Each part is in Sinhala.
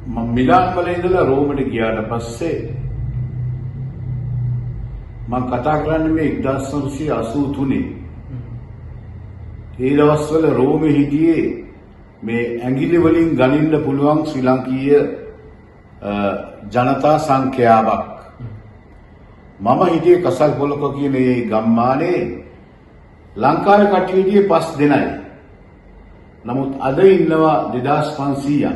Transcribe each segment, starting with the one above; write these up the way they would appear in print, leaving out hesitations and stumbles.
මම මිලාන් වල ඉඳලා රෝමට ගියාට පස්සේ මම කතා කරන්නේ මේ 1983 ඒ දවස්වල රෝමේ හිටියේ මේ ඇඟිලි වලින් ගනින්න පුළුවන් ශ්‍රී ලංකීය ජනතා සංඛ්‍යාවක්. මම හිටියේ කසල්පොලක කියන මේ ගම්මානේ ලංකාවේ කට්ටිය හිටියේ 5 දෙනයි. නමුත් අද ඉන්නවා 2500ක්.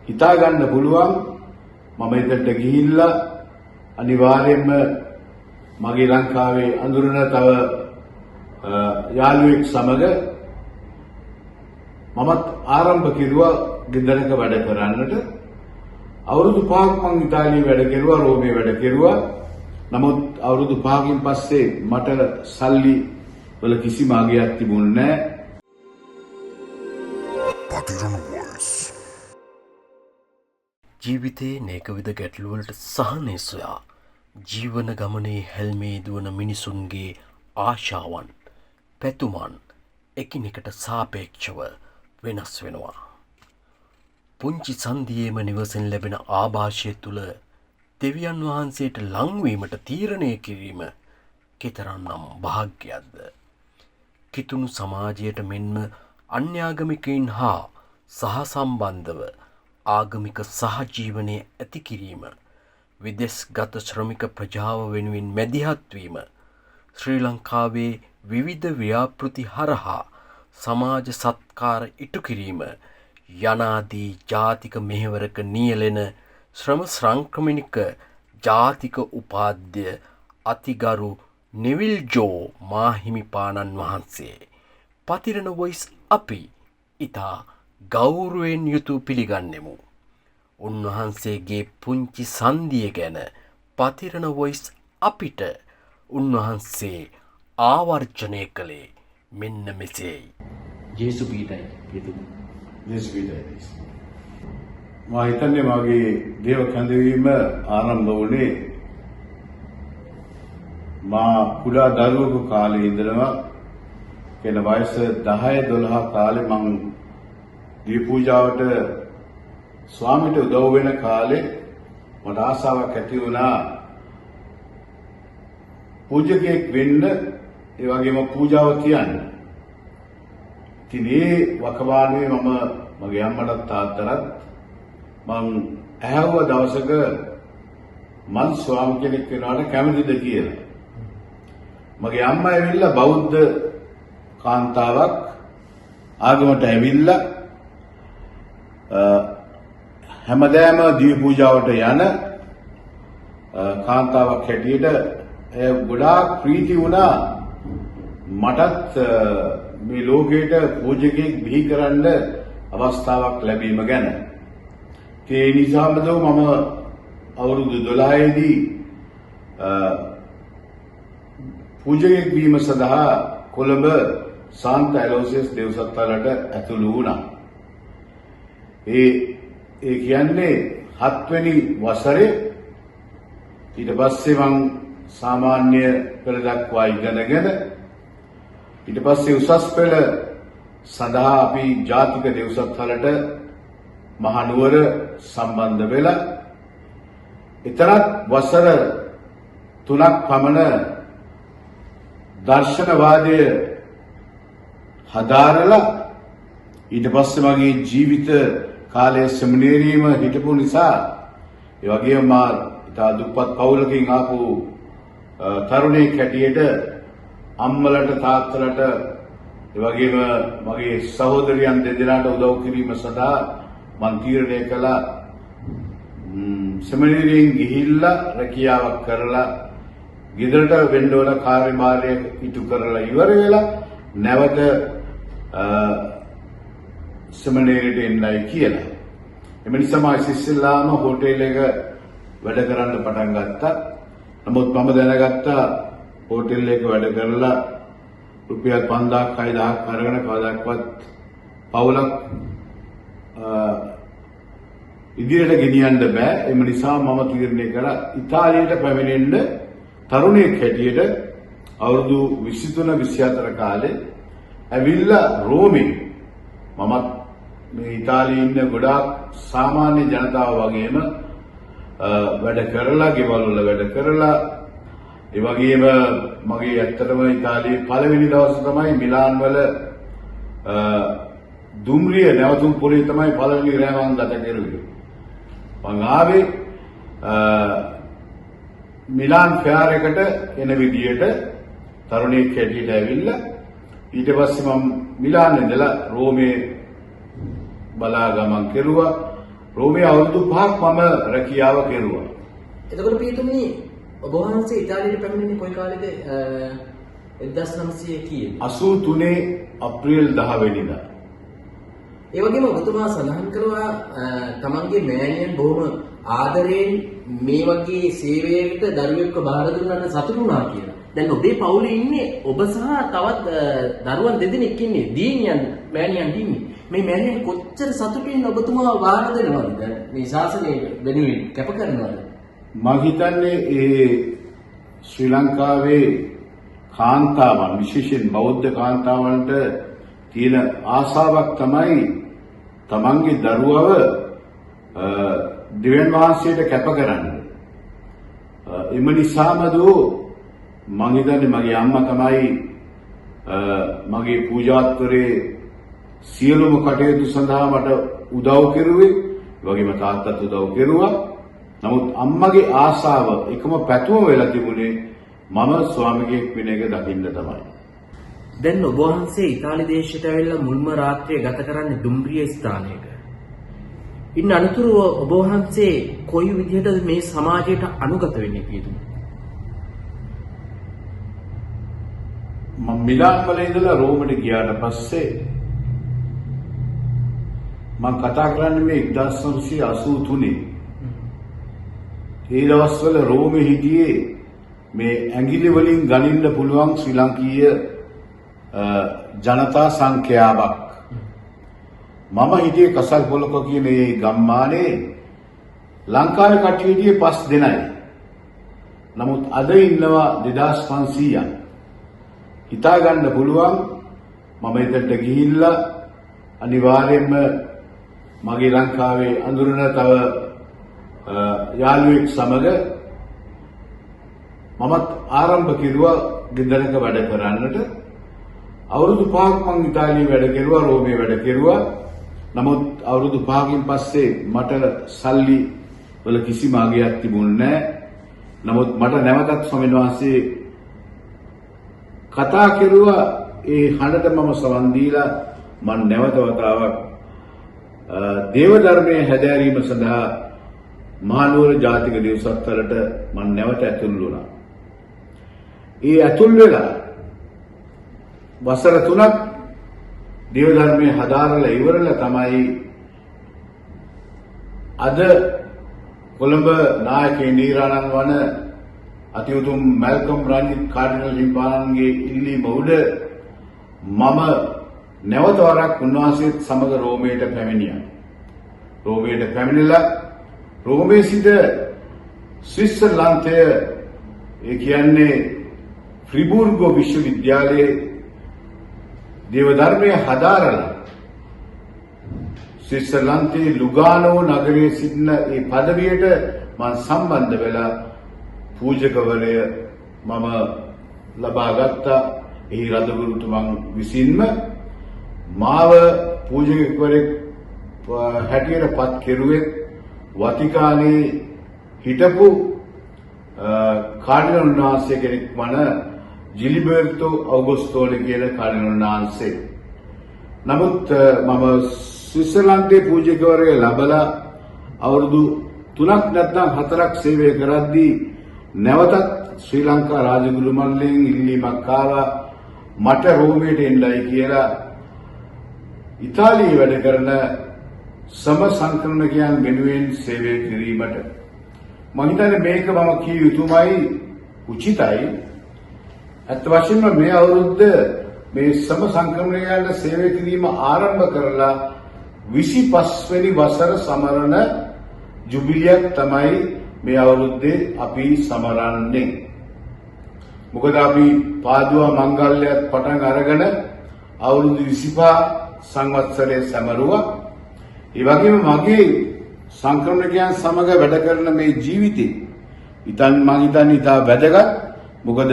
හිතා ගන්න පුළුවන් මම එතනට ගිහිල්ලා අනිවාර්යයෙන්ම මගේ ලංකාවේ අඳුරන තව යාළුවෙක් සමග මමත් ආරම්භ කෙරුවා ගෙදරක වැඩ කරන්නට. අවුරුදු 5ක් මං ඉතාලියේ වැඩ කෙරුවා, රෝමේ වැඩ කෙරුවා. නමුත් අවුරුදු 5කින් පස්සේ මට සල්ලි වල කිසිම අගයක් තිබුණේ නැහැ. ජීවිතයේ නේකවිද ගැටලුවලට සහනය සොයා ජීවන ගමනේ හැල්මේ දුවන මිනිසුන්ගේ ආශාවන් පැතුමන් එකිනෙකට සාපේක්ෂව වෙනස් වෙනවා. පුංචි සන්දියේම නිවසෙන් ලැබෙන ආభాෂය තුළ දෙවියන් වහන්සේට ලංවීමට තීරණය කිරීම කෙතරම්නම් වාග්යක්ද? කිතුණු සමාජයට මෙන්ම අන්‍යාගමිකයින් හා සහසම්බන්ධව ආගමික සහජීවනය ඇති කිරීම, විදෙස්ගත ශ්‍රමික ප්‍රජාව වෙනුවෙන් මැදිහත් වීම, ශ්‍රී ලංකාවේ විවිධ ව්‍යාපෘති හරහා සමාජ සත්කාර ඉටු කිරීම යනාදී ජාතික මෙහෙවරක නියැලෙන ශ්‍රම සංක්‍රමණික ජාතික උපාධ්‍ය අතිගරු නෙවිල් ජෝ මාහිමිපාණන් වහන්සේ පතිරණ වොයිස් අපි ඉතා ගෞරවයෙන් යුතු පිළිගන්නෙමු. උන්වහන්සේගේ පුංචි සන්දිය ගැන පතිරණ වොයිස් අපිට උන්වහන්සේ ආවර්ජනය කළේ මෙන්න මෙසේයි. ජේසු පීඨයි පිටු. ජේසු පීඨයි. මම හිතන්නේ මගේ දේව කැඳවීම ආරම්භ වුණේ මා කුඩා දරුවෙකු කාලේ ඉඳලම කියන වයස 10-12 කාලේ මං දී පූජාවට ස්වාමීට උදව් වෙන කාලේ මට ආසාවක් ඇති වුණා පූජකයෙක් වෙන්න, ඒ වගේම පූජාව කියන්න. ඉතින් ඒ වකවානුවේ මම මගේ අම්මටත් තාත්තටත් මං ඇහැව්ව දවසක මං ස්වාමි කෙනෙක් වෙනවට කැමතිද කියලා. මගේ අම්මා ඇවිල්ලා බෞද්ධ කාන්තාවක් ආගමට ඇවිල්ලා හැමදාම දී පූජාවට යන කාන්තාවක් හැටියට ගොඩාක් ප්‍රීති වුණා මටත් මේ ලෝකයට පූජකයෙක් බිහි කරන්න අවස්ථාවක් ලැබීම ගැන. ඒ නිසාම මම අවුරුදු 12 දී පූජකයෙක් වීම සඳහා කොළඹ සාන්ත ඇලෝසියස් දෙව්සත්වලට ඇතුළු වුණා. ඒ කියන්නේ 7 වෙනි වසරේ. ඊට පස්සේ මං සාමාන්‍ය පෙළ දක්වා ඉගෙනගෙන ඊට පස්සේ උසස් පෙළ සඳහා අපි ජාතික දෙව්සත්වලට මහනුවර සම්බන්ධ වෙලා එතරම් වසර 3ක් පමණ දර්ශනවාදය හදාරලා ඊට පස්සේ මගේ ජීවිත කාලයේ සෙමිනේරියම හිටපු නිසා ඒ වගේම මා ඉතා දුප්පත් පවුලකින් ආපු තරුණයෙක් හැටියට අම්මලට තාත්තලට ඒ වගේම මගේ සහෝදරියන් දෙදෙනාට උදව් කිරීම සඳහා මම තීරණය කළා සෙමිනේරියෙන් ගිහිල්ලා රැකියාවක් කරලා ගෙදරට වෙන්න ඕන කාර්යභාරය ඉටු කරලා ඉවර වෙලා නැවත සෙමිනේරියට එන්නයි කියලා. එම නිසා මම ඉස්සෙල්ලාම හෝටල් එක වැඩ කරන්න පටන් ගත්තා. නමුත් මම දැනගත්තා හෝටල් එක වැඩ කරලා රුපියල් 5000ක් 6000ක් අරගෙන කවදාවත් පවුලක් ඉදිරියට ගෙනියන්න බෑ. එම නිසා මම තීරණය කළා ඉතාලියට පැමිණෙන්න තරුණයෙක් හැටියට අවුරුදු 23 24 කාලේ ඇවිල්ලා රෝමේ මමත් මේ ඉතාලියේ ඉන්න ගොඩාක් සාමාන්‍ය ජනතාව වගේම වැඩ කරලා, ගෙවල් වල වැඩ කරලා, ඒ වගේම මගේ ඇත්තටම ඉතාලියේ පළවෙනි දවසේ තමයි මිලාන් වල දුම්රිය නැවතුම් පොලේ තමයි පළවෙනි රැය මං ගත කරුවේ. මං ආවේ මිලාන් ෆෙයාර් එකට එන විදියට තරුණයෙක් හැටියට ඇවිල්ලා ඊට පස්සේ මම මිලාන් ඉඳලා රෝමේ බලා ගමන් කෙරුවා. රෝමේ අවුරුදු 5ක් මම රැකියාව කෙරුවා. එතකොට පියතුමනි ඔබ වහන්සේ ඉතාලියට පැමිණෙන්නේ කොයි කාලෙද? 1900 කීයේද? 83 අප්‍රේල් 10 වෙනිදා. ඒ වගේම ඔබතුමා සඳහන් කළා තමන්ගේ මෑණියන් බොහොම ආදරයෙන් මේ වගේ සේවයකට දරුවෙක්ව බාර දුන්නාට සතුටු වුණා කියලා. දැන් ඔබේ පවුලේ ඉන්නේ ඔබ සහ තවත් දරුවන් දෙදෙනෙක් ඉන්නේ. දීනියන් මෑණියන් ඉන්නේ. මේ මෑණියන් කොච්චර සතුටින් ඔබතුමා බාර දෙනවද? මේ ශාසනය වෙනුවෙන් කැප කරනවද? මම හිතන්නේ ඒ ශ්‍රී ලංකාවේ කාන්තාවන්, විශේෂයෙන් බෞද්ධ කාන්තාවන්ට තියෙන ආසාවක් තමයි තමන්ගේ දරුවව දෙවියන් වහන්සේට කැප කරන්න. එම නිසාම මම හිතන්නේ මගේ අම්මා තමයි මගේ පූජාත්වරේ සියලුම කටයුතු සඳහා මට උදව් කෙරුවේ. ඒ වගේම තාත්තත් උදව් කෙරුවා. නමුත් අම්මගේ ආසාව එකම පැතුම වෙලා තිබුණේ මම ස්වාමියෙක් වෙන එක දකින්න තමයි. දැන් ඔබ වහන්සේ ඉතාලි දේශයට ඇවිල්ලා මුල්ම රාත්‍රිය ගත කරන්නේ දුම්රිය ස්ථානයක. ඉන්න අනතුරුව ඔබ වහන්සේ කොයි විදිහටද මේ සමාජයට අනුගත වෙන්නේ කියතුමනි? මම මිලාන් වල ඉඳලා රෝමට ගියාට පස්සේ මම කතා කරන්නේ මේ 1983. ඒ දවස්වල රෝමේ හිටියේ මේ ඇඟිලි වලින් ගණින්න පුළුවන් ශ්‍රී ලාංකීය ජනතා සංඛ්‍යාවක්. මම හිටියේ කසල් පොලක කියන මේ ගම්මානේ ලංකාවේ කට්ටිය හිටියේ 5 දෙනයි. නමුත් අද ඉන්නවා 2500ක්. හිතා ගන්න පුළුවන් මම එතනට ගිහිල්ලා අනිවාර්යයෙන්ම මගේ ලංකාවේ අඳුරන තව යාළුවෙක් සමග මමත් ආරම්භ කෙරුවා ගෙදරක වැඩ කරන්නට. අවුරුදු 5ක් මං ඉතාලියේ වැඩ කෙරුවා, රෝමේ වැඩ කෙරුවා. නමුත් අවුරුදු 5කින් පස්සේ මට සල්ලි වල කිසිම අගයක් තිබුණේ නැහැ. නමුත් මට නැවතත් ස්වාමීන් වහන්සේ කතා කෙරුවා. ඒ හඬට මම සවන් දීලා මම නැවත වතාවක් දේව ධර්මයේ හැදෑරීම සඳහා මහනුවර ජාතික දේවසත්වලට මම නැවත ඇතුල් වුණා. ඒ ඇතුල් වෙලා වසර 3ක් දේව ධර්මයේ හදාරලා ඉවරලා තමයි අද කොළඹ නායකේ නීරානන් වන අති උතුම් මැල්කම් රංජිත් කාඩිනල් හිමිපාණන්ගේ ඉල්ලීම උඩ මම නැවත වරක් උන්වහන්සේත් සමග රෝමයට පැමිණියා. රෝමයට පැමිණිලා රෝමේ සිට ස්විට්සර්ලන්තය ඒ කියන්නේ ෆ්‍රිබූර්ගෝ විශ්වවිද්‍යාලයේ දේව ධර්මයේ හදාරලා ස්විට්සර්ලන්තයේ ලුගානෝ නගරයේ සිටින ඒ පදවියට මම සම්බන්ධ වෙලා පූජකවරය මම ලබා ගත්තා. එහි රදගුරුතුමන් විසින්ම මාව පූජකවරයෙක් හැටියට පත් කෙරුවේ වතිකානයේ හිටපු කාඩිනල් වහන්සේ කෙනෙක් වන ජිලිබර්තෝ අවුගුස්තෝලි කියන කාඩිනල් වහන්සේ. නමුත් මම ස්විට්සර්ලන්තයේ පූජකවරය ලැබලා අවුරුදු 3ක් නැත්නම් 4ක් සේවය කරද්දී නැවතත් ශ්‍රී ලංකා රාජගුරු මණ්ඩලයෙන් ඉල්ලීමක් ආවා මට රෝමයට එන්නයි කියලා. ඉතාලියේ වැඩ කරන සම සංක්‍රමණිකයන් වෙනුවෙන් සේවය කිරීමට මම හිතන්නේ මේක මම කිය යුතුමයි, උචිතයි. අත් වශයෙන්ම මේ අවුරුද්ද මේ සම සංක්‍රමණිකයන්ට සේවය කිරීම ආරම්භ කරලා 25 වෙනි වසර සමරන ජුබිලියක් තමයි මේ අවුරුද්දේ අපි සමරන්නේ. මොකද අපි පාදුවා මංගල්‍යයත් පටන් අරගෙන අවුරුදු 25 සංවත්සරයේ සමරුවා. ඒ වගේම මගේ සංක්‍රමණිකයන් සමග වැඩ කරන මේ ජීවිතේ ඉතින් මම හිතන්නේ ඉතා වැදගත්. මොකද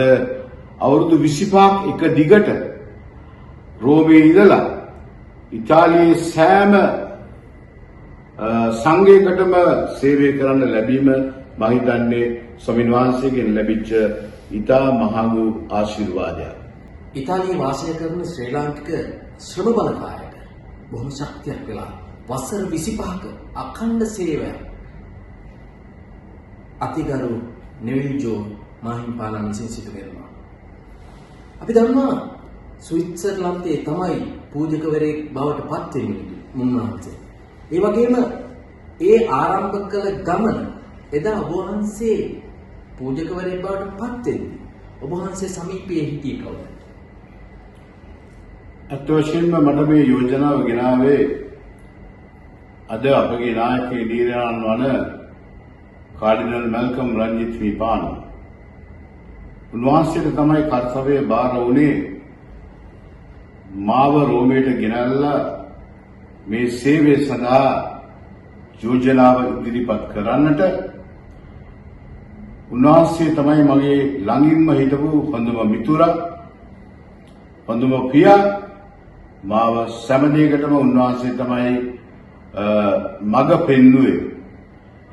අවුරුදු 25ක් එක දිගට රෝමේ ඉඳලා ඉතාලියේ සෑම සංඝයකටම සේවය කරන්න ලැබීම මම හිතන්නේ ස්වාමීන් වහන්සේගෙන් ලැබිච්ච ඉතා මහඟු ආශිර්වාදයක්. ඉතාලියේ වාසය කරන ශ්‍රී ලාංකික ශ්‍රම බලකායට බොහොම ශක්තියක් වෙලා වසර 25ක අඛණ්ඩ සේවය අතිගරු නෙවිල් ජෝ මාහිම්පාණන් විසින් සිදු කරනවා. අපි දන්නවා ස්විට්සර්ලන්තයේ තමයි පූජකවරයෙක් බවට පත් වෙන්නේ මුන්වහන්සේ. ඒ වගේම ඒ ආරම්භ කළ ගමන එදා ඔබ වහන්සේ පූජකවරයෙක් බවට පත් වෙන්නේ ඔබ වහන්සේ සමීපයේ හිටියේ කවුද? අත් වශයෙන්ම මට මේ යෝජනාව ගෙනාවේ අද අපගේ නායකගේ නීරයන් වන කාඩිනල් මැල්කම් රංජිත් විපාන. උන්වහන්සේට තමයි කර්තව්‍ය බාර වුණේ මාව රෝමයට ගෙනල්ලා මේ සේවය සඳහා යෝජනාව ඉදිරිපත් කරන්නට. උන්වහන්සේ තමයි මගේ ළඟින්ම හිටපු හොඳම මිතුරා, හොඳම පියා. මාව සෑම උන්වහන්සේ තමයි මඟ පෙන්වුවේ.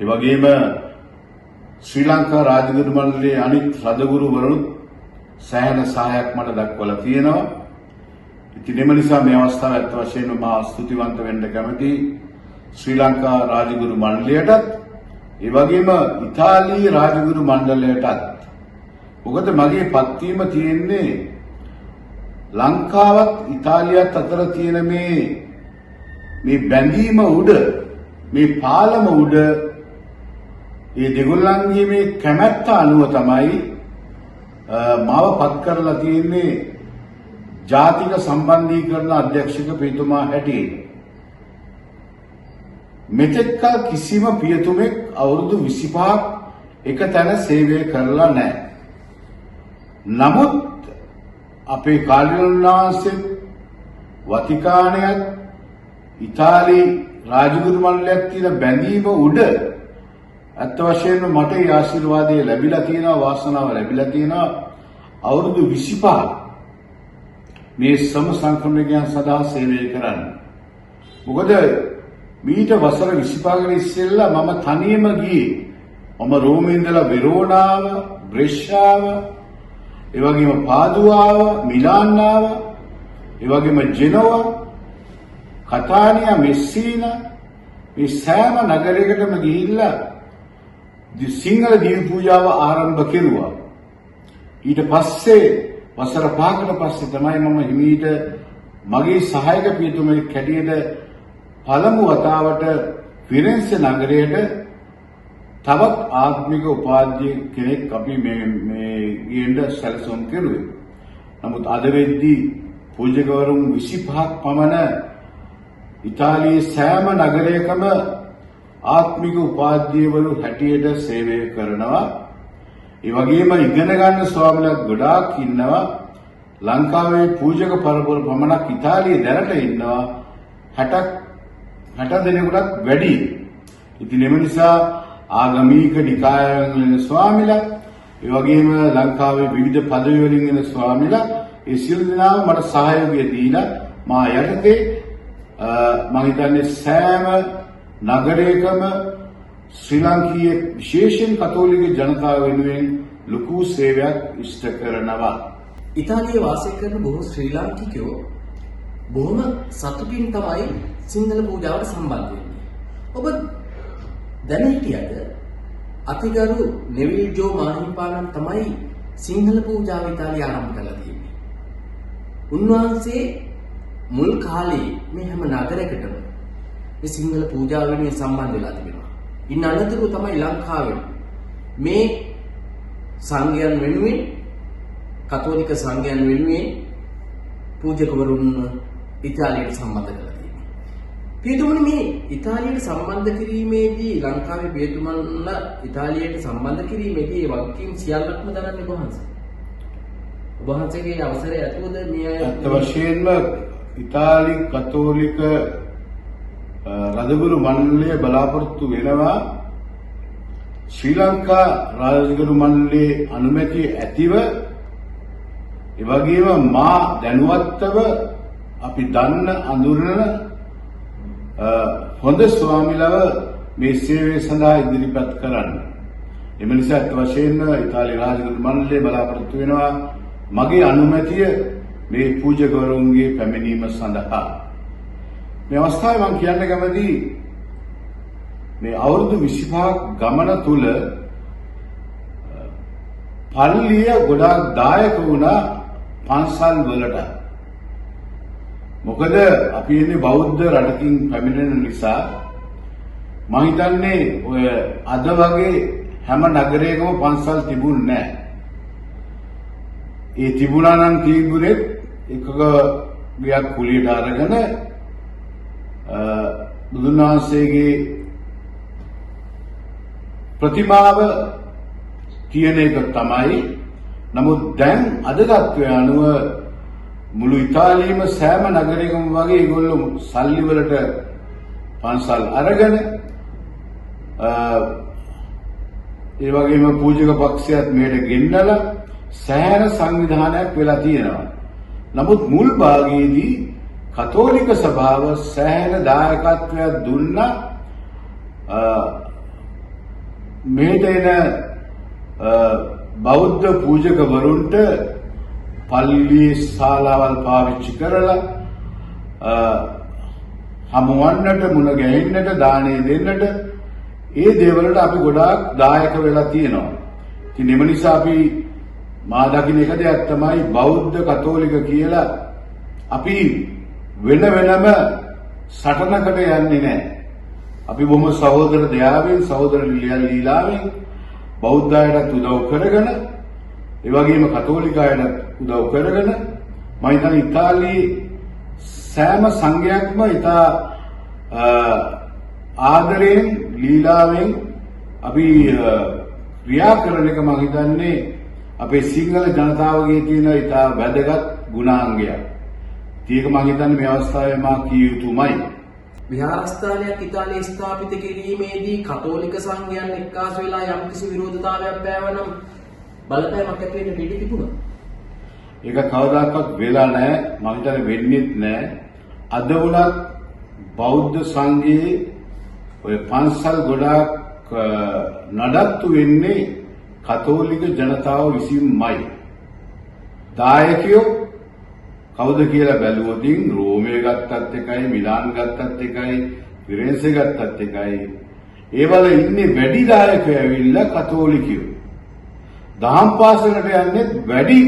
ඒ වගේම ශ්‍රී ලංකා රාජගුරු මණ්ඩලයේ අනිත් රදගුරුවරුත් සෑහෙන සහායක් මට දක්වලා තියෙනවා. ඉතින් එම නිසා මේ අවස්ථාව ඇත්ත වශයෙන්ම මා ස්තුතිවන්ත වෙන්න කැමතියි ශ්‍රී ලංකා රාජගුරු මණ්ඩලයටත් ඒ වගේම ඉතාලි රාජගුරු මණ්ඩලයටත්. මොකද මගේ පත්වීම තියෙන්නේ ලංකාවත් ඉතාලියත් අතර තියෙන මේ බැඳීම උඩ, මේ පාලම උඩ, ඒ දෙගොල්ලන්ගේ මේ කැමැත්ත අනුව තමයි මාව පත් කරලා තියෙන්නේ ජාතික සම්බන්ධීකරණ අධ්‍යක්ෂක පියතුමා හැටියට. මෙතෙක්කල් කිසිම පියතුමෙක් අවුරුදු 25ක් එක තැන සේවය කරලා නැහැ. නමුත් අපේ කාර්යවලනාංශෙත් වතිකානයත් ඉතාලි රාජගුරු මණ්ඩලයක් තියෙන බැඳීම උඩ අත් වශයෙන්ම මට ඒ ආශිර්වාදය ලැබිලා තියෙනවා, වාසනාව ලැබිලා තියෙනවා. අවුරුදු 25 මේ සම සංක්‍රමණිකයන් සදා සේවය කරන්න. මොකද මීට වසර 25කට ඉස්සෙල්ලා මම තනියම ගියේ. මම රෝමේ ඉඳලා වෙරෝනාව, බ්‍රෙෂාව, ඒ වගේම පාදුවාව, මිලාන් ආව, ඒ වගේම ජෙනෝවා, කතානියා, මෙස්සීනා, මේ සෑම නගරයකටම ගිහිල්ලා සිංහල දිවි පූජාව ආරම්භ කෙරුවා. ඊට පස්සේ වසර 5කට පස්සේ තමයි මම හිමීට මගේ සහායක පියතුමෙක් හැටියට පළමු වතාවට ෆිරෙන්සි නගරයට තවත් ආත්මික උපාධ්‍ය කෙනෙක් අපි මේ ගියෙන්ද සැලසුම් කෙරුවේ. නමුත් අද වෙද්දී පූජකවරුන් 25ක් පමණ ඉතාලියේ සෑම නගරයකම ආත්මික උපාධ්‍යවරු හැටියට සේවය කරනවා. ඒ වගේම ඉගෙන ගන්න ස්වාමීලා ගොඩාක් ඉන්නවා. ලංකාවේ පූජක පරපුර පමණක් ඉතාලියේ දැනට ඉන්නවා 60 දෙනෙකුටත් වැඩි. ඉතින් එම නිසා ආගමික නිකායන් වල ස්වාමීලා, ඒ වගේම ලංකාවේ විවිධ පදවි වලින් එන ස්වාමීලා, ඒ සියලු දෙනාම මට සහයෝගය දීලා මා යටතේ මම හිතන්නේ සෑම නගරයකම ශ්‍රී ලාංකීය විශේෂයෙන් කතෝලික ජනතාව වෙනුවෙන් ලොකු සේවයක් ඉෂ්ට කරනවා. ඉතාලියේ වාසය කරන බොහෝ ශ්‍රී ලාංකිකයෝ බොහොම සතුටින් තමයි සිංහල පූජාවට සම්බන්ධ වෙන්නේ. ඔබ දැන හිටියද අතිගරු නෙවිල් ජෝ මාහිම්පාණන් තමයි සිංහල පූජාව ඉතාලිය ආරම්භ කළා තියෙන්නේ. උන්වහන්සේ මුල් කාලේ මේ හැම නගරයකටම මේ සිංහල පූජාව වෙනුවෙන් සම්බන්ධ වෙලා තිබෙනවා. ඉන්න අනතුරු තමයි ලංකාවේ මේ සංඝයන් වෙනුවෙන්, කතෝලික සංඝයන් වෙනුවෙන් පූජකවරුන් ඉතාලියට සම්බන්ධ කරලා තියෙනවා. පියතුමනි, මේ ඉතාලියට සම්බන්ධ කිරීමේදී ලංකාවේ පියතුමන්ලා ඉතාලියට සම්බන්ධ කිරීමේදී ඒ වගකීම් සියල්ලක්ම දරන්නේ ඔබ වහන්සේ. ඔබ වහන්සේගේ අවසරය ඇතුවද මේ අය අත් වශයෙන්ම ඉතාලි කතෝලික රදගුරු මණ්ඩලය බලාපොරොත්තු වෙනවා ශ්‍රී ලංකා රදගුරු මණ්ඩලයේ අනුමැතිය ඇතිව ඒ වගේම මා දැනුවත්ව අපි දන්න අඳුරන හොඳ ස්වාමිලව මේ සේවය සඳහා ඉදිරිපත් කරන්න. එම නිසා අත් වශයෙන්ම ඉතාලි රාජගුරු මණ්ඩලය බලාපොරොත්තු වෙනවා මගේ අනුමැතිය මේ පූජකවරුන්ගේ පැමිණීම සඳහා. මේ අවස්ථාවේ මම කියන්න කැමති මේ අවුරුදු 25ක් ගමන තුල පල්ලිය ගොඩාක් දායක වුණා පන්සල් වලට. මොකද අපි ඉන්නේ බෞද්ධ රටකින් පැමිණෙන නිසා මම හිතන්නේ ඔය අද වගේ හැම නගරයකම පන්සල් තිබුණේ නැහැ. ඒ තිබුණා නම් තිබුණේ එකක ගියක් කුලියට අරගෙන බුදුන් වහන්සේගේ ප්‍රතිමාව කියන එක තමයි. නමුත් දැන් අද තත්ත්වය අනුව මුළු ඉතාලියේම සෑම නගරයකම වගේ ඒගොල්ලෝ සල්ලි වලට පන්සල් අරගෙන ඒ වගේම පූජක පක්ෂයත් මේකට ගෙන්නලා සෑහෙන සංවිධානයක් වෙලා තියෙනවා. නමුත් මුල් භාගයේදී කතෝලික සභාව සෑහෙන දායකත්වයක් දුන්නා මේට එන බෞද්ධ පූජකවරුන්ට පල්ලි ශාලාවල් පාවිච්චි කරලා හමුවන්නට මුණ ගැහෙන්නට දාණය දෙන්නට ඒ දේවල්වලට අපි ගොඩාක් දායක වෙලා තියෙනවා. ඉතින් එම නිසා අපි මා දකින්න එක දෙයක් තමයි බෞද්ධ කතෝලික කියලා අපි වෙන වෙනම සටනකට යන්නේ නැහැ. අපි බොහොම සහෝදර දයාවෙන් සහෝදර ලීලාවෙන් බෞද්ධ අයටත් උදව් කරගෙන ඒ වගේම කතෝලික අයටත් උදව් කරගෙන මම හිතන්නේ ඉතාලියේ සෑම සංඝයාක්ම ඉතා ආදරයෙන් ලීලාවෙන් අපි ක්‍රියා කරන එක මම හිතන්නේ අපේ සිංහල ජනතාවගේ තියෙන ඉතා වැදගත් ගුණාංගයක්. ඒක මම හිතන්නේ මේ අවස්ථාවේ මා කිය යුතුමයි. විහාරස්ථානයක් ඉතාලියේ ස්ථාපිත කිරීමේදී කතෝලික සංඝයන් එක්කාසු වෙලා යම්කිසි විරෝධතාවයක් බෑවනම් බලපෑමක් ඇති වෙන්න ඉඩ තිබුණා. ඒක කවදාකවත් වෙලා නැහැ. මම හිතන්නේ වෙන්නේත් නැහැ. අද වුණත් බෞද්ධ සංඝයේ ඔය පන්සල් ගොඩාක් නඩත්තු වෙන්නේ කතෝලික ජනතාව විසින්මයි. දායකයෝ කවුද කියලා බැලුවොත් රෝමේ ගත්තත් එකයි මිලාන් ගත්තත් එකයි ෆිරෙන්සි ගත්තත් එකයි ඒවල ඉන්නේ වැඩි දායකයෝ ඇවිල්ලා කතෝලිකයෝ. දහම් පාසලට යන්නේ වැඩි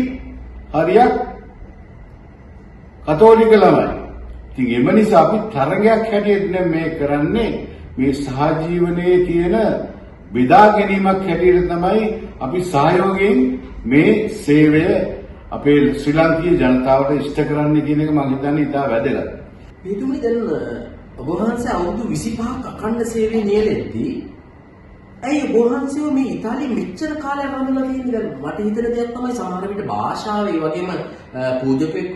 හරියක් කතෝලික ළමයි. ඉතින් එම නිසා අපි තරගයක් හැටියට මේ කරන්නේ මේ සහජීවනයේ තියෙන බෙදා ගැනීමක් හැටියට තමයි අපි සහයෝගයෙන් මේ සේවය අපේ ශ්‍රී ලාංකීය ජනතාවට ඉෂ්ට කරන්න කියන එක මම හිතන්නේ ඉතා වැදගත්. පිටුමේ දැන් ඔබ වහන්සේ අවුරුදු 25ක් අඛණ්ඩ සේවයේ නියැලෙද්දී ඇයි ඔබ වහන්සේ මේ ඉතාලියේ මෙච්චර කාලයක් වන්දනා තියෙන්නේ? දැන් මට හිතෙන දෙයක් තමයි සමහර විට භාෂාව ඒ වගේම පූජකෙක්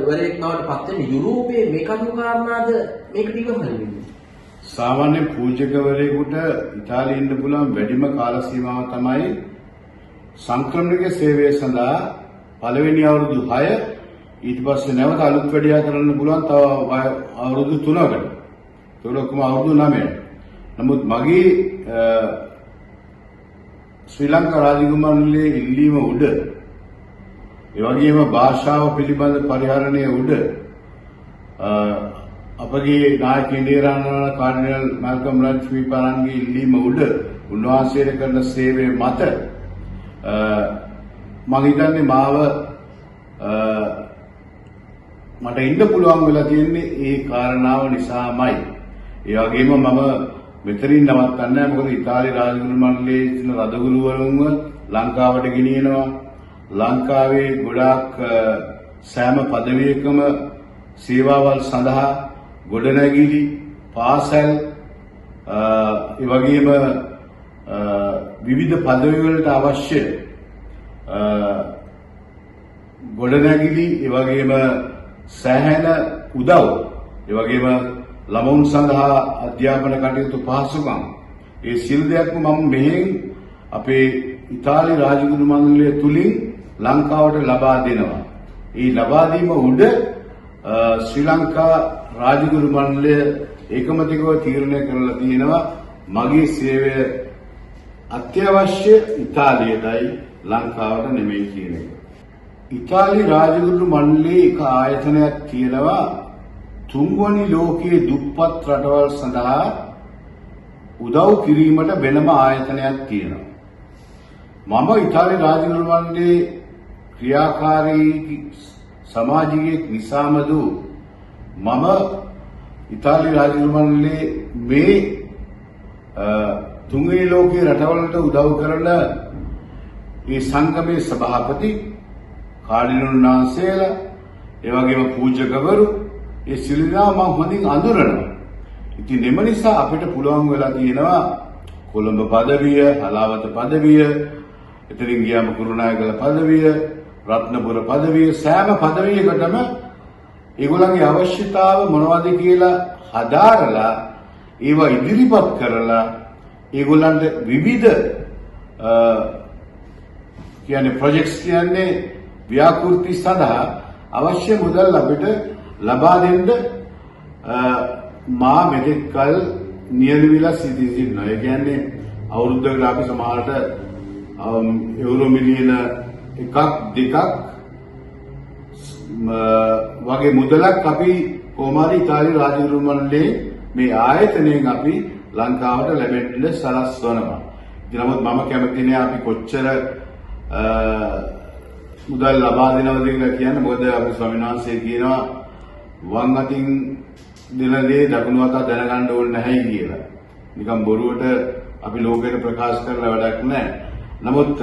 වරයෙක් බවට පත් වෙන යුරෝපයේ මේ කරුණු කාරණාද මේකට ඉවහල් වෙන්නේ? සාමාන්‍ය පූජකවරයෙකුට ඉතාලියේ ඉන්න පුළුවන් වැඩිම කාල සීමාව තමයි සංක්‍රමණික සේවය සඳහා පළවෙනි අවුරුදු 6 ඊට පස්සේ නැවත අලුත් වැඩියා කරන්න පුළුවන් තව අවුරුදු 3කට. ඒක ඔක්කොම අවුරුදු 9. නමුත් මගේ ශ්‍රී ලංකා රාජ්‍ය මණ්ඩලයේ ඉල්ලීම උඩ ඒ වගේම භාෂාව පිළිබඳ පරිහරණය උඩ අපගේ නායක ඉන්දියානු කාඩිනල් මල්කම් රාජ්විපාරන්ගේ ඉල්ලීම උඩ උන්වහන්සේට කරන සේවය මත මම හිතන්නේ මාව මට ඉන්න පුළුවන් වෙලා තියෙන්නේ ඒ කාරණාව නිසාමයි. ඒ වගේම මම මෙතනින් නවත්තන්නේ නැහැ. මොකද ඉතාලි රාජගුරු මණ්ඩලයේ ඉන්න රදගුරුවරුන්ව ලංකාවට ගෙනියනවා. ලංකාවේ ගොඩාක් සෑම පදවියකම සේවාවල් සඳහා ගොඩනැගිලි පාසල් ඒ වගේම විවිධ පදවි වලට අවශ්‍ය ගොඩනැගිලි ඒ වගේම සෑහෙන උදව් ඒ වගේම ළමුන් සඳහා අධ්‍යාපන කටයුතු පහසුකම් ඒ සියලු දෙයක්ම මම මෙහෙන් අපේ ඉතාලි රාජගුරු මණ්ඩලය තුලින් ලංකාවට ලබා දෙනවා. ඒ ලබා දීම උඩ ශ්‍රී ලංකා රාජගුරු මණ්ඩලය ඒකමතිකව තීරණය කරලා තියෙනවා මගේ සේවය අත්‍යවශ්‍ය ඉතාලියටයි ලංකාවට නෙමෙයි කියන එක. ඉතාලි රාජගුරු මණ්ඩලයේ එක ආයතනයක් කියනවා තුන්වැනි ලෝකයේ දුප්පත් රටවල් සඳහා උදව් කිරීමට වෙනම ආයතනයක් තියෙනවා. මම ඉතාලි රාජගුරු මණ්ඩලයේ ක්‍රියාකාරී සමාජිකයෙක් නිසාමදු මම ඉතාලි රාජගුරු මණ්ඩලයේ මේ තුන්වෙනි ලෝකයේ රටවලට උදව් කරන මේ සංගමේ සභාපති කාර්ඩිනල් නාන්සේලා ඒ වගේම පූජකවරු ඒ සිල්ලා මම හොඳින් අඳුරනවා. ඉතින් එම නිසා අපිට පුළුවන් වෙලා තියෙනවා කොළඹ පදවිය, හලාවත පදවිය, එතනින් ගියාම කුරුණෑගල පදවිය, රත්නපුර පදවිය සෑම පදවියකටම ඒගොල්ලන්ගේ අවශ්‍යතාව මොනවද කියලා හදාරලා ඒවා ඉදිරිපත් කරලා ඒගොල්ලන්ට විවිධ කියන්නේ ප්‍රොජෙක්ට්ස් කියන්නේ ව්‍යාපෘති සඳහා අවශ්‍ය මුදල් අපිට ලබා දෙන්න මා මෙතෙක් කල නියැලවිලා සිටිනවා. ඒ කියන්නේ අවුරුද්දකට අපි සමහරට යුරෝ මිලියන 1-2 වගේ මුදලක් අපි කොමාරි ඉතාලි රාජගුරු මණ්ඩලයේ මේ ආයතනයෙන් අපි ලංකාවට ලැබෙන්න සලස්වනවා. ඉතින් නමුත් මම කැමති නෑ අපි කොච්චර මුදල් ලබා දෙනවද කියලා කියන්න. මොකද අපි ස්වාමීන් වහන්සේ කියනවා වම් අතින් දෙන දේ දකුණු අත දැනගන්න ඕනේ නැහැ කියලා. නිකන් බොරුවට අපි ලෝකයට ප්‍රකාශ කරලා වැඩක් නැහැ. නමුත්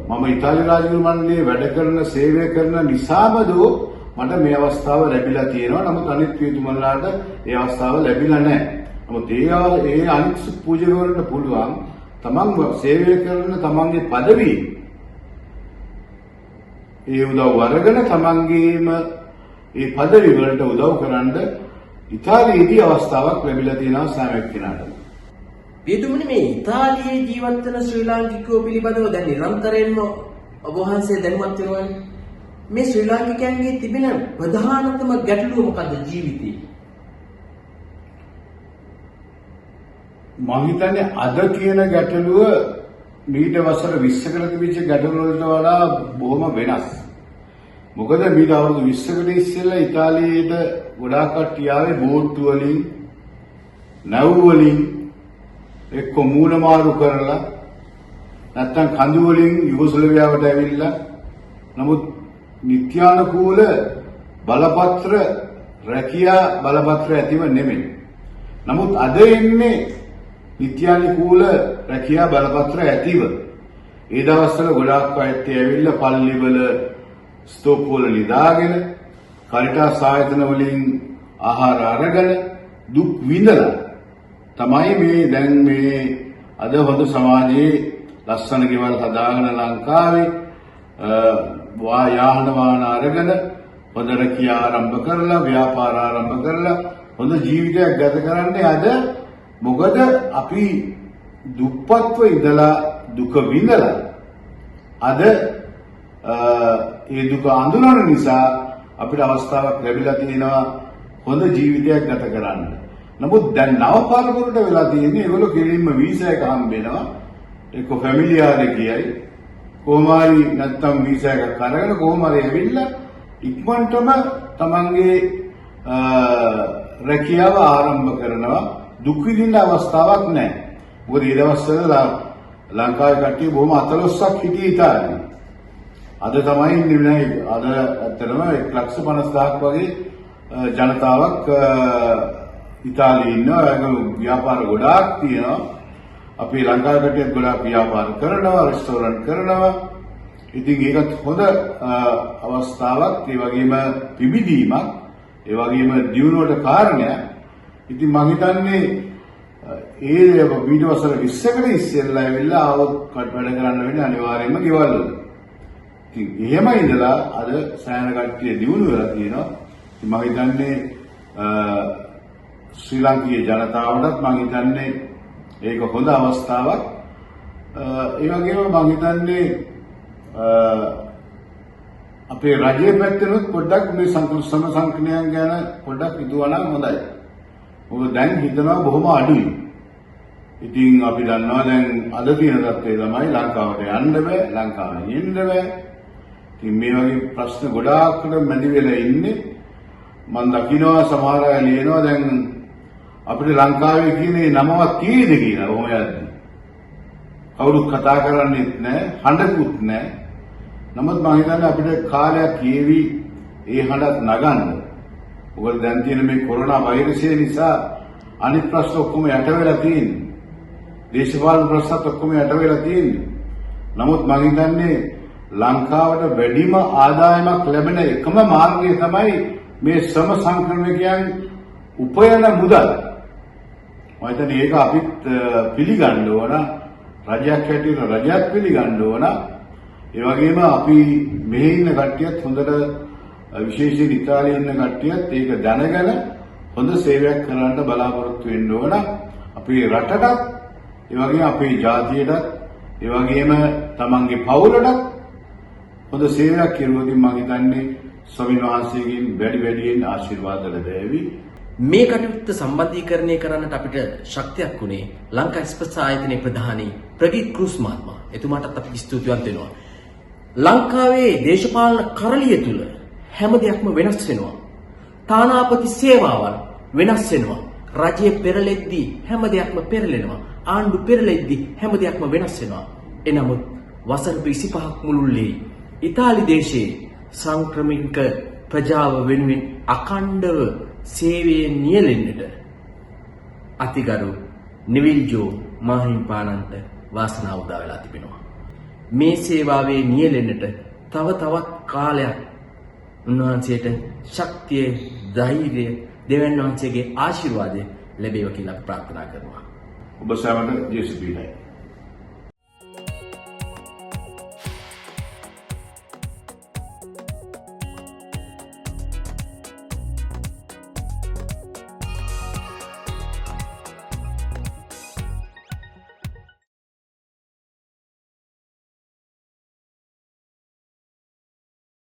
මම ඉතාලි රාජගුරු මණ්ඩලයේ වැඩ කරන සේවය කරන නිසාමදෝ මට මේ අවස්ථාව ලැබිලා තියෙනවා. නමුත් අනිත් පියතුමන්ලාට ඒ අවස්ථාව ලැබිලා නැහැ. නමුත් ඒ අනිත් පූජකවරුන්ට පුළුවන් තමන් සේවය කරන තමන්ගේ পদවි ඒ උදව් අරගෙන තමන්ගේම ඒ পদවි වලට උදව් කරන්න ඉතාලියේදී අවස්ථාවක් ලැබිලා තියෙනවා සෑම එක්කෙනාටම. පියතුමනි මේ ඉතාලියේ ජීවත් වෙන ශ්‍රී ලාංකිකයෝ පිළිබඳව දැන් නිරන්තරයෙන්ම ඔබ වහන්සේ දැනුවත් වෙනවනේ. මේ ශ්‍රී ලාංකිකයන්ගේ තිබෙන ප්‍රධානතම ගැටලුව මොකද්ද ජීවිතේ? මම හිතන්නේ අද කියන ගැටලුව මීට වසර 20කට තිබිච්ච ගැටලුව වලට වඩා බොහොම වෙනස්. මොකද මීට අවුරුදු 20කට ඉස්සෙල්ලා ඉතාලියේට ගොඩාක් කට්ටිය ආවේ බෝට්ටු වලින්, නැව් වලින් එක්ක මූණ මාරු කරලා නැත්තම් කඳු වලින් යුගොස්ලාවියාවට ඇවිල්ලා. නමුත් නිත්‍යානුකූල බලපත්‍ර රැකියා බලපත්‍ර ඇතිව නෙමෙයි. නමුත් අද එන්නේ නිත්‍යානුකූල රැකියා බලපත්‍ර ඇතිව. ඒ දවස්වල ගොඩාක් අය ඇවිල්ලා පල්ලිවල ස්තූප වල නිදාගෙන කාරිටාස් ආයතන වලින් ආහාර අරගෙන දුක් විඳලා තමයි මේ දැන් මේ අද හොඳ සමාජයේ ලස්සන ගෙවල් හදාගෙන ලංකාවේ යාන වාහන අරගෙන හොඳ රැකියා ආරම්භ කරලා ව්‍යාපාර ආරම්භ කරලා හොඳ ජීවිතයක් ගත කරන්නේ අද. මොකද අපි දුප්පත්ව ඉඳලා දුක විඳලා අද ඒ දුක අඳුනන නිසා අපිට අවස්ථාවක් ලැබිලා තියෙනවා හොඳ ජීවිතයක් ගත කරන්න. නමුත් දැන් නව පාරකට වෙලා තියෙන්නේ ඒගොල්ලෝ කෙලින්ම වීසා එක හම්බ වෙනවා. එක්ක ෆැමිලියාද කියයි කොහොම හරි නැත්තම් වීසා එකක් අරගෙන කොහොම හරි ඇවිල්ලා ඉක්මනටම තමන්ගේ රැකියාව ආරම්භ කරනවා. දුක් විඳින්න අවස්ථාවක් නැහැ. මොකද ඒ දවස්වල ලංකාවේ කට්ටිය බොහොම අතලොස්සක් හිටියේ ඉතාලියේ. අද තමයි ඉන්නේ අද ඇත්තටම 1,50,000ක් වගේ ජනතාවක් ඉතාලියේ ඉන්නවා. ඒක ව්‍යාපාර ගොඩාක් තියෙනවා. අපි ලංකාවේ කට්ටියත් ගොඩාක් ව්‍යාපාර කරනවා, රෙස්ටෝරන්ට් කරනවා. ඉතින් ඒකත් හොඳ අවස්ථාවක්. ඒ වගේම පිබිදීමක්, ඒ වගේම දියුණුවට කාරණයක්. ඉතින් මම හිතන්නේ ඒ වීඩ වසර 20කට ඉස්සෙල්ලා ඇවිල්ලා ආවොත් වැඩ කරන්න වෙන්නේ අනිවාර්යයෙන්ම ගෙවල් වල. ඉතින් එහෙම ඉඳලා අද සෑහෙන කට්ටිය දියුණු වෙලා තියෙනවා. ඉතින් මම හිතන්නේ ශ්‍රී ලාංකීය ජනතාවටත් මම හිතන්නේ ඒක හොඳ අවස්ථාවක්. ඒ වගේම මම හිතන්නේ අපේ රජයේ පැත්තෙනුත් පොඩ්ඩක් මේ සම සංකලනයන් ගැන පොඩ්ඩක් හිතුවා නම් හොඳයි. මොකද දැන් හිතනවා බොහොම අඩුයි. ඉතින් අපි දන්නවා දැන් අද තියෙන තත්ත්වය තමයි ලංකාවට යන්න බෑ, ලංකාවෙන් එන්න බෑ. ඉතින් මේ වගේ ප්‍රශ්න ගොඩාක් මැදි වෙලා ඉන්නේ. මම දකිනවා සමහර අය ලියනවා දැන් අපිට ලංකාවේ කියන්නේ නමවත් කීයද කියලා ඔහොම යද්දි. කවුරුත් කතා කරන්නේත් නැහැ, හඬකුත් නැහැ. නමුත් මම හිතන්නේ අපිට කාලයක් කියවි ඒ හඬත් නගන්න. මොකද දැන් තියෙන මේ කොරෝනා වෛරසය නිසා අනිත් ප්‍රශ්න ඔක්කොම යට වෙලා තියෙන්නේ. දේශපාලන ප්‍රශ්නත් ඔක්කොම යට වෙලා තියෙන්නේ. නමුත් මම හිතන්නේ ලංකාවට වැඩිම ආදායමක් ලැබෙන එකම මාර්ගය තමයි මේ ශ්‍රම සංක්‍රමණිකයන් උපයන මුදල්. මම හිතන්නේ ඒක අපිත් පිළිගන්න ඕන. රජයක් හැටියට රජයක් පිළිගන්න ඕන. ඒ වගේම අපි මෙහි ඉන්න කට්ටියත් හොඳට විශේෂයෙන් ඉතාලියේ ඉන්න කට්ටියත් ඒක දැනගෙන හොඳ සේවයක් කරන්න බලාපොරොත්තු වෙන්න ඕන. අපේ රටටත්, ඒ වගේම අපේ ජාතියටත්, ඒ වගේම තමන්ගේ පවුලටත් හොඳ සේවයක් කෙරුවොත් මම හිතන්නේ ස්වාමීන් වහන්සේගෙන් වැඩියෙන් ආශිර්වාද ලැබෙවි. මේ කටයුත්ත සම්බන්ධීකරණය කරන්නට අපිට ශක්තියක් වුණේ ලංකා එක්ස්ප්‍රස් ආයතනයේ ප්‍රධානී ප්‍රගීත් ක්‍රූස් මහත්මයා. එතුමාටත් අපි ස්තුතිවන්ත වෙනවා. ලංකාවේ දේශපාලන කරළිය තුල හැම දෙයක්ම වෙනස් වෙනවා. තානාපති සේවාවල් වෙනස් වෙනවා. රජයේ පෙරලෙද්දී හැම දෙයක්ම පෙරලෙනවා. ආණ්ඩු පෙරලෙද්දී හැම දෙයක්ම වෙනස් වෙනවා. එනමුත් වසර 25ක් මුළුල්ලේ ඉතාලි දේශයේ සංක්‍රමික ප්‍රජාව වෙනුවෙන් අඛණ්ඩව සේවයේ නියැලෙන්නට අතිගරු නිවිල් ජෝ මාහිම්පාණන්ට වාසනාව උදා වෙලා තිබෙනවා. මේ සේවාවේ නියැලෙන්නට තවත් කාලයක් උන්වහන්සේට ශක්තිය, ධෛර්යය, දෙවියන් වහන්සේගේ ආශිර්වාදය ලැබේවා කියලා ප්‍රාර්ථනා කරනවා. ඔබ සැමට ජේසුස් පිටයි.